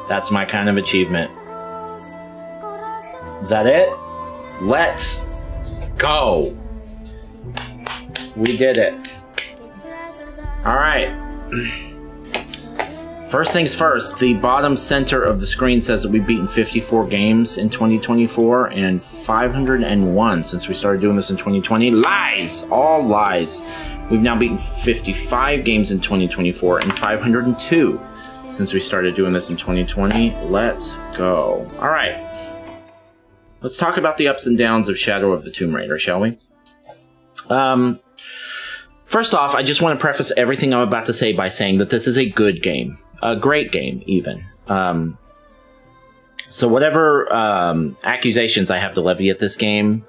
That's my kind of achievement. Is that it? Let's go. We did it. All right. First things first, the bottom center of the screen says that we've beaten 54 games in 2024 and 501 since we started doing this in 2020. Lies! All lies. We've now beaten 55 games in 2024 and 502 since we started doing this in 2020. Let's go. All right. Let's talk about the ups and downs of Shadow of the Tomb Raider, shall we? First off, I just want to preface everything I'm about to say by saying that this is a good game. A great game, even. So whatever accusations I have to levy at this game,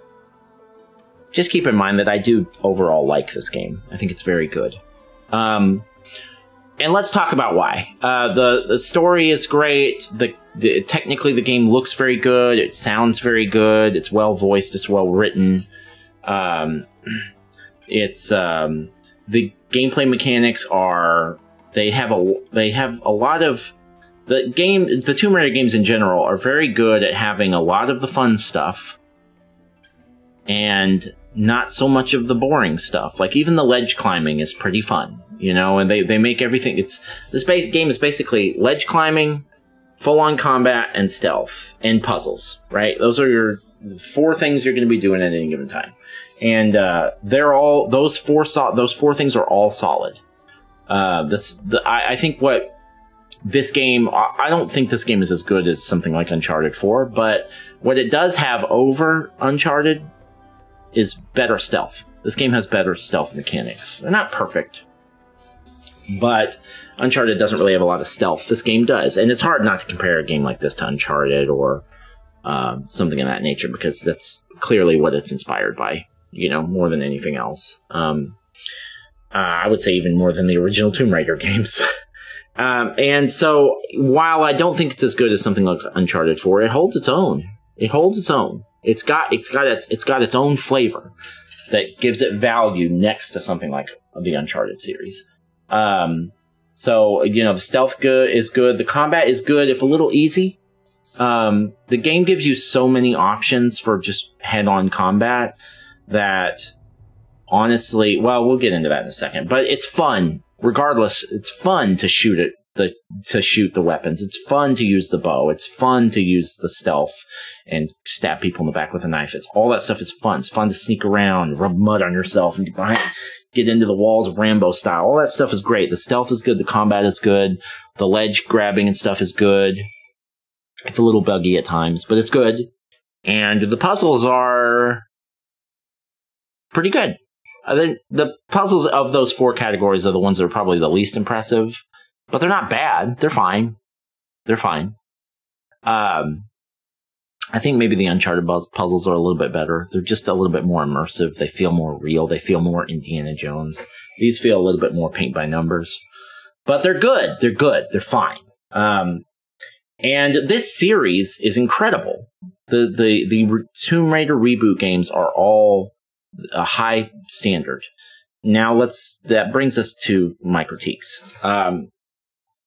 just keep in mind that I do overall like this game. I think it's very good. And let's talk about why. The story is great. Technically, the game looks very good. It sounds very good. It's well voiced. It's well written. The gameplay mechanics are. They have a lot of the Tomb Raider games in general are very good at having a lot of the fun stuff and not so much of the boring stuff. Like even the ledge climbing is pretty fun, you know, and they make everything. This game is basically ledge climbing, full-on combat, and stealth and puzzles, right? Those are your 4 things you're going to be doing at any given time, and they're all those four things are all solid. I think what this game, I don't think this game is as good as something like Uncharted 4, but what it does have over Uncharted is better stealth. This game has better stealth mechanics. They're not perfect, but Uncharted doesn't really have a lot of stealth. This game does, and it's hard not to compare a game like this to Uncharted or something of that nature, because that's clearly what it's inspired by, you know, more than anything else. I would say even more than the original Tomb Raider games. And so, while I don't think it's as good as something like Uncharted 4, it holds its own. It holds its own. It's got its own flavor that gives it value next to something like the Uncharted series. So, you know, the stealth is good. The combat is good, if a little easy. The game gives you so many options for just head-on combat that... honestly, well, we'll get into that in a second, but it's fun. Regardless, it's fun to shoot the weapons. It's fun to use the bow. It's fun to use the stealth and stab people in the back with a knife. All that stuff is fun. It's fun to sneak around, rub mud on yourself, and get into the walls Rambo style. All that stuff is great. The stealth is good. The combat is good. The ledge grabbing and stuff is good. It's a little buggy at times, but it's good. And the puzzles are pretty good. The puzzles of those 4 categories are the ones that are probably the least impressive, but they're not bad. They're fine. They're fine. I think maybe the Uncharted puzzles are a little bit better. They're just a little bit more immersive. They feel more real. They feel more Indiana Jones. These feel a little bit more paint by numbers, but they're good. They're good. They're fine. And this series is incredible. The Tomb Raider reboot games are all a high standard. Now that brings us to my critiques.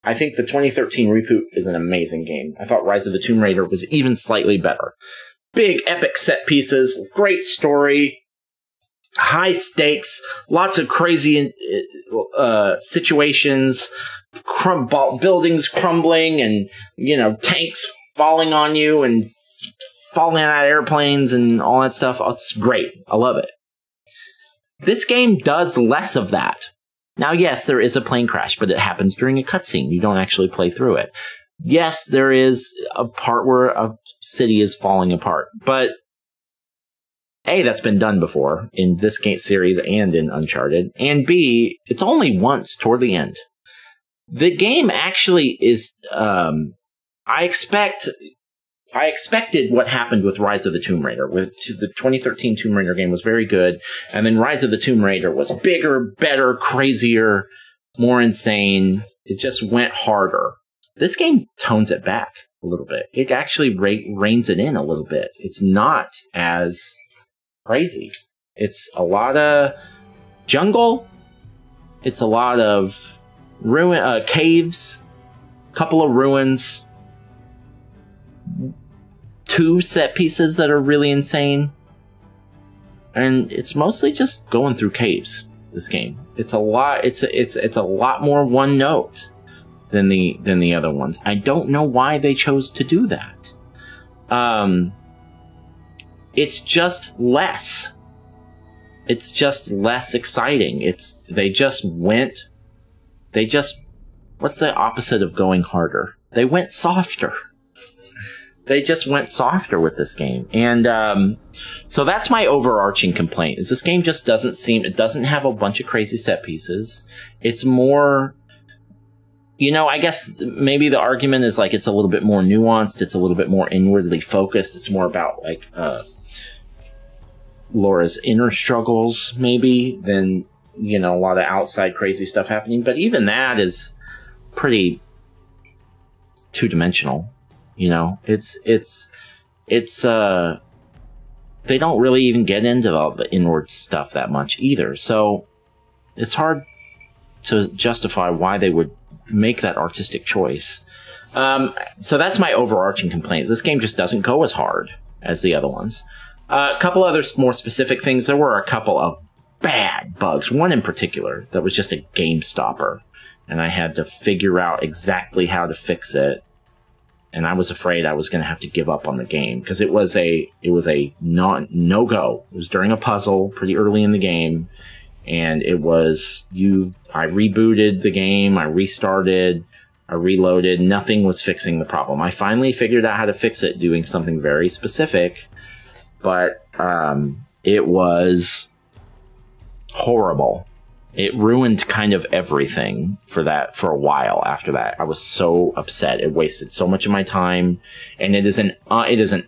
I think the 2013 reboot is an amazing game. I thought Rise of the Tomb Raider was even slightly better. Big epic set pieces, great story, high stakes, lots of crazy situations, buildings crumbling, and, you know, tanks falling on you and falling out of airplanes and all that stuff. It's great. I love it. This game does less of that. Now, yes, there is a plane crash, but it happens during a cutscene. You don't actually play through it. Yes, there is a part where a city is falling apart, but A, that's been done before in this game series and in Uncharted, and B, it's only once toward the end. The game actually is, I expected what happened with Rise of the Tomb Raider. The 2013 Tomb Raider game was very good, and then Rise of the Tomb Raider was bigger, better, crazier, more insane. It just went harder. This game tones it back a little bit. It actually reins it in a little bit. It's not as crazy. It's a lot of jungle. It's a lot of caves, couple of ruins, 2 set pieces that are really insane. And it's mostly just going through caves, this game. It's a lot, it's a lot more one note than the other ones. I don't know why they chose to do that. It's just less. It's just less exciting. What's the opposite of going harder? They went softer. They just went softer with this game. And so that's my overarching complaint, is this game just it doesn't have a bunch of crazy set pieces. It's more, I guess maybe the argument is like it's a little bit more nuanced. It's a little bit more inwardly focused. It's more about like Laura's inner struggles maybe than, a lot of outside crazy stuff happening. But even that is pretty two-dimensional. They don't really even get into all the inward stuff that much either. So it's hard to justify why they would make that artistic choice. So that's my overarching complaint. This game just doesn't go as hard as the other ones. A couple other more specific things. There were a couple of bad bugs. One in particular that was just a game stopper, and I had to figure out exactly how to fix it. And I was afraid I was going to have to give up on the game because it was a no-go. It was during a puzzle pretty early in the game, and it was I rebooted the game, I restarted, I reloaded. Nothing was fixing the problem. I finally figured out how to fix it doing something very specific, but it was horrible. It ruined kind of everything for a while after that. I was so upset. It wasted so much of my time, and it is an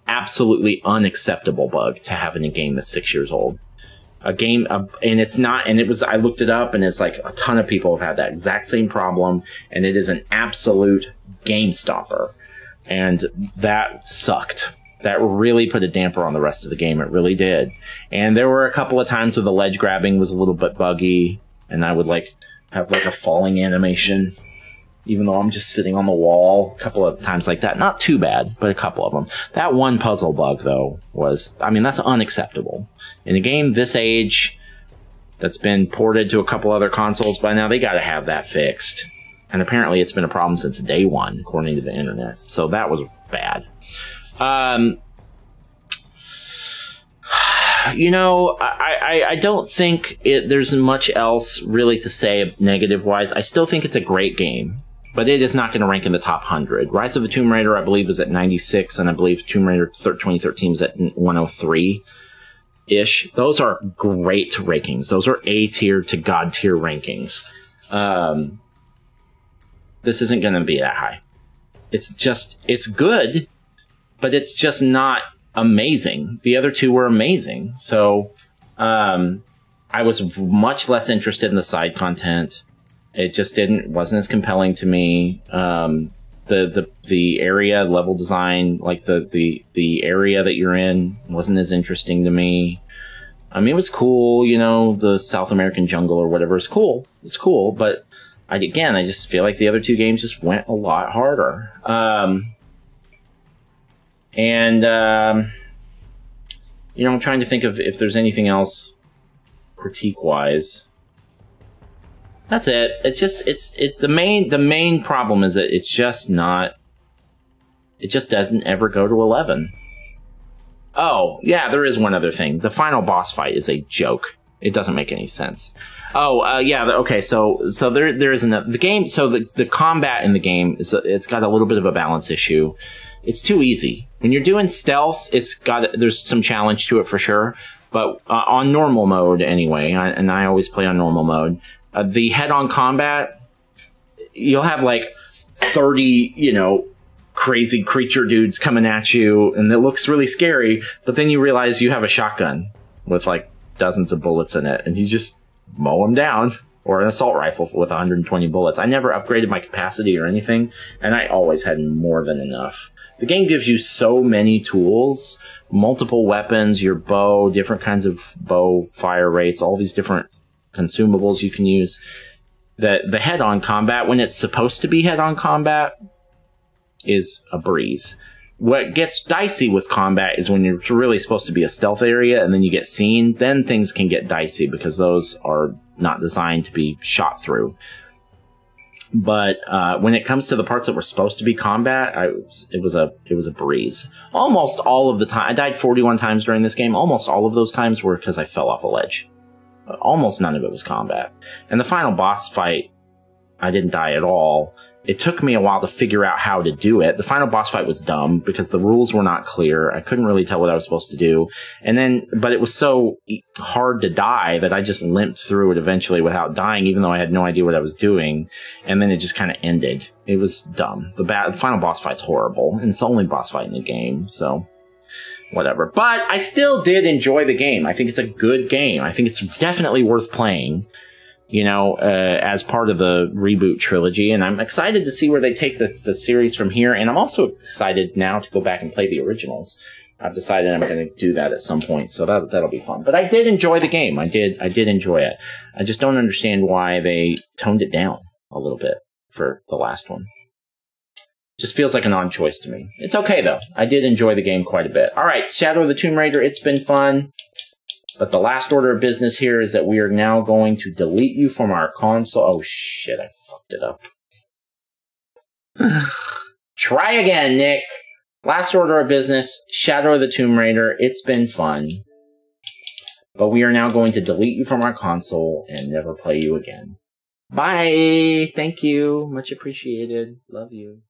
absolutely unacceptable bug to have in a game that's 6 years old. And it's not, and it was, I looked it up, and it's like a ton of people have had that exact same problem, and it is an absolute game stopper. And that sucked. That really put a damper on the rest of the game. It really did. And there were a couple of times where the ledge grabbing was a little bit buggy, and I would have a falling animation, even though I'm just sitting on the wall. A couple of times like that. Not too bad, but a couple of them. That one puzzle bug, though, that's unacceptable. In a game this age, that's been ported to a couple other consoles by now, they gotta have that fixed. And apparently it's been a problem since day one, according to the internet. So that was bad. I don't think there's much else really to say negative-wise. I still think it's a great game, but it is not going to rank in the top 100. Rise of the Tomb Raider, I believe, is at 96, and I believe Tomb Raider 2013 is at 103-ish. Those are great rankings. Those are A-tier to God-tier rankings. This isn't going to be that high. It's good, but it's just not amazing. The other two were amazing. So I was much less interested in the side content. It just wasn't as compelling to me. The area level design, like the area that you're in, wasn't as interesting to me. I mean, it was cool, the South American jungle or whatever is cool. It's cool, but I just feel like the other two games just went a lot harder. I'm trying to think of if there's anything else critique-wise. That's it. It's just, the main problem is that it just doesn't ever go to 11. Oh, yeah, there is one other thing. The final boss fight is a joke. It doesn't make any sense. Oh, yeah, okay, so there is the game, so the combat in the game, it's got a little bit of a balance issue. It's too easy. When you're doing stealth, there's some challenge to it for sure. But on normal mode, anyway, and I always play on normal mode, the head-on combat, you'll have like 30, crazy creature dudes coming at you, and it looks really scary. But then you realize you have a shotgun with like dozens of bullets in it, and you just mow them down. Or an assault rifle with 120 bullets. I never upgraded my capacity or anything, and I always had more than enough. The game gives you so many tools, multiple weapons, your bow, different kinds of bow fire rates, all these different consumables you can use, that the head-on combat, when it's supposed to be head-on combat, is a breeze. What gets dicey with combat is when you're really supposed to be a stealth area and then you get seen, then things can get dicey because those are not designed to be shot through. But when it comes to the parts that were supposed to be combat, it was a breeze. Almost all of the time, I died 41 times during this game. Almost all of those times were because I fell off a ledge. Almost none of it was combat. And the final boss fight, I didn't die at all. It took me a while to figure out how to do it. The final boss fight was dumb because the rules were not clear. I couldn't really tell what I was supposed to do. And then, but it was so hard to die that I just limped through it eventually without dying, even though I had no idea what I was doing. And then it just kind of ended. It was dumb. The final boss fight's horrible. And it's the only boss fight in the game, so whatever. But I still did enjoy the game. I think it's a good game. I think it's definitely worth playing, you know, as part of the reboot trilogy, and I'm excited to see where they take the series from here, and I'm also excited now to go back and play the originals. I've decided I'm going to do that at some point, so that'll be fun. But I did enjoy the game. I did enjoy it. I just don't understand why they toned it down a little bit for the last one. Just feels like an odd choice to me. It's okay, though. I did enjoy the game quite a bit. All right, Shadow of the Tomb Raider, it's been fun. But the last order of business here is that we are now going to delete you from our console. Oh, shit, I fucked it up. Try again, Nick. Last order of business, Shadow of the Tomb Raider. It's been fun. But we are now going to delete you from our console and never play you again. Bye. Thank you. Much appreciated. Love you.